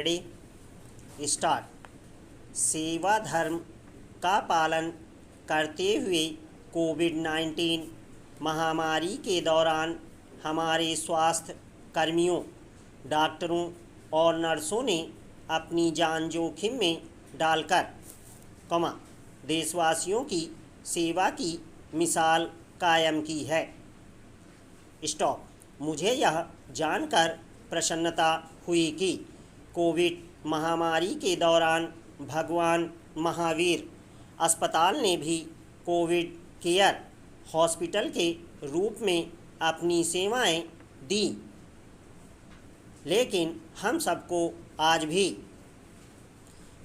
Ready start. सेवा धर्म का पालन करते हुए कोविड-19 महामारी के दौरान हमारे स्वास्थ्य कर्मियों, डॉक्टरों और नर्सों ने अपनी जान जोखिम में डालकर देशवासियों की सेवा की मिसाल कायम की है। स्टॉप। मुझे यह जानकर प्रसन्नता हुई कि कोविड महामारी के दौरान भगवान महावीर अस्पताल ने भी कोविड केयर हॉस्पिटल के रूप में अपनी सेवाएं दी। लेकिन हम सबको आज भी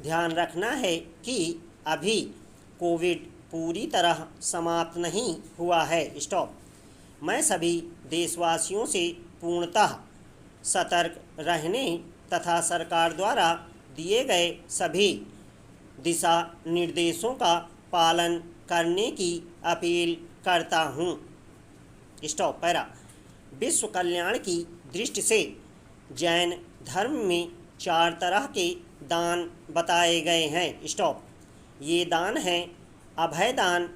ध्यान रखना है कि अभी कोविड पूरी तरह समाप्त नहीं हुआ है। स्टॉप। मैं सभी देशवासियों से पूर्णतः सतर्क रहने तथा सरकार द्वारा दिए गए सभी दिशा निर्देशों का पालन करने की अपील करता हूँ। स्टॉप। पैरा। विश्व कल्याण की दृष्टि से जैन धर्म में 4 तरह के दान बताए गए हैं। स्टॉप। ये दान हैं अभय दान,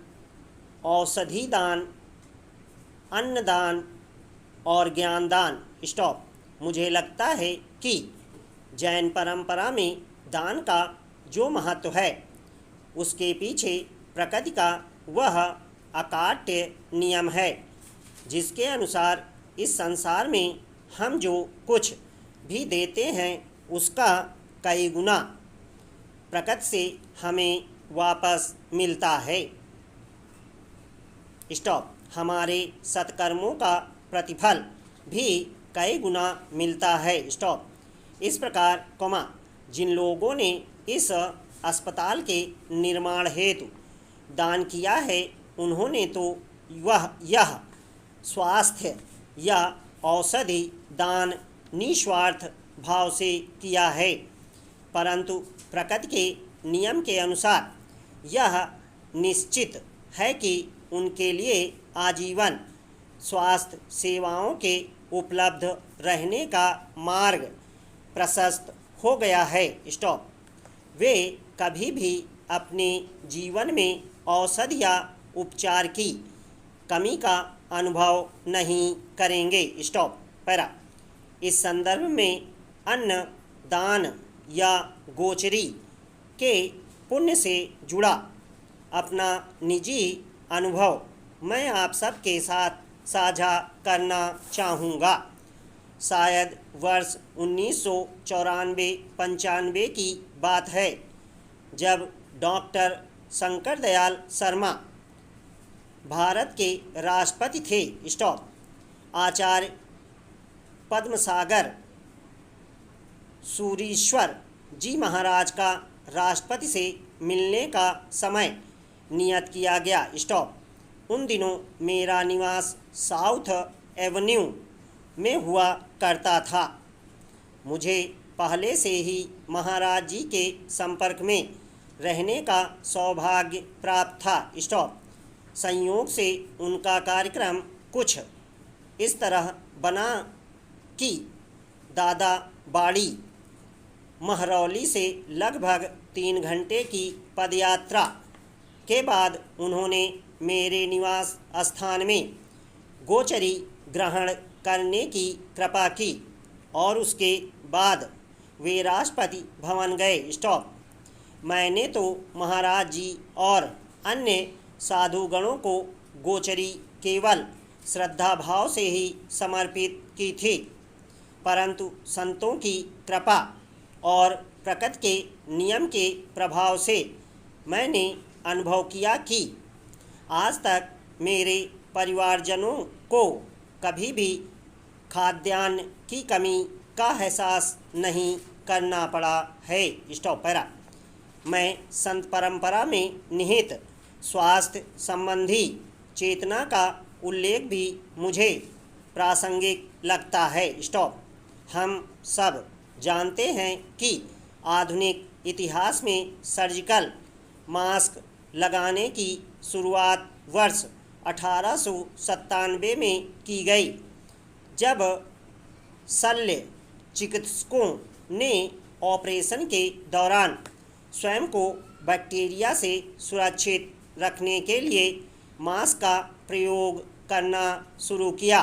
औषधि दान, अन्न दान और ज्ञान दान। स्टॉप। मुझे लगता है कि जैन परंपरा में दान का जो महत्व है उसके पीछे प्रकृति का वह अकाट्य नियम है जिसके अनुसार इस संसार में हम जो कुछ भी देते हैं उसका कई गुना प्रकृति से हमें वापस मिलता है। स्टॉप। हमारे सत्कर्मों का प्रतिफल भी कई गुना मिलता है। स्टॉप। इस प्रकार जिन लोगों ने इस अस्पताल के निर्माण हेतु दान किया है उन्होंने तो यह स्वास्थ्य या औषधि दान निस्वार्थ भाव से किया है, परंतु प्रकृति के नियम के अनुसार यह निश्चित है कि उनके लिए आजीवन स्वास्थ्य सेवाओं के उपलब्ध रहने का मार्ग प्रशस्त हो गया है। स्टॉप। वे कभी भी अपने जीवन में औषधि या उपचार की कमी का अनुभव नहीं करेंगे। स्टॉप। पैरा। इस संदर्भ में अन्न दान या गोचरी के पुण्य से जुड़ा अपना निजी अनुभव मैं आप सबके साथ साझा करना चाहूँगा। शायद वर्ष 1994-95 की बात है जब डॉक्टर शंकर दयाल शर्मा भारत के राष्ट्रपति थे। स्टॉप। आचार्य पद्मसागर सूरीश्वर जी महाराज का राष्ट्रपति से मिलने का समय नियत किया गया। स्टॉप। उन दिनों मेरा निवास साउथ एवेन्यू में हुआ करता था। मुझे पहले से ही महाराज जी के संपर्क में रहने का सौभाग्य प्राप्त था। स्टॉप। संयोग से उनका कार्यक्रम कुछ इस तरह बना कि दादा बाड़ी महरौली से लगभग 3 घंटे की पदयात्रा के बाद उन्होंने मेरे निवास स्थान में गोचरी ग्रहण करने की कृपा की और उसके बाद वे राष्ट्रपति भवन गए। स्टॉप। मैंने तो महाराज जी और अन्य साधुगणों को गोचरी केवल श्रद्धा भाव से ही समर्पित की थी, परंतु संतों की कृपा और प्रकृति के नियम के प्रभाव से मैंने अनुभव किया कि आज तक मेरे परिवारजनों को कभी भी खाद्यान्न की कमी का एहसास नहीं करना पड़ा है। स्टॉप। पैरा। मैं संत परंपरा में निहित स्वास्थ्य संबंधी चेतना का उल्लेख भी मुझे प्रासंगिक लगता है। स्टॉप। हम सब जानते हैं कि आधुनिक इतिहास में सर्जिकल मास्क लगाने की शुरुआत वर्ष 1897 में की गई, जब शल्य चिकित्सकों ने ऑपरेशन के दौरान स्वयं को बैक्टीरिया से सुरक्षित रखने के लिए मास्क का प्रयोग करना शुरू किया।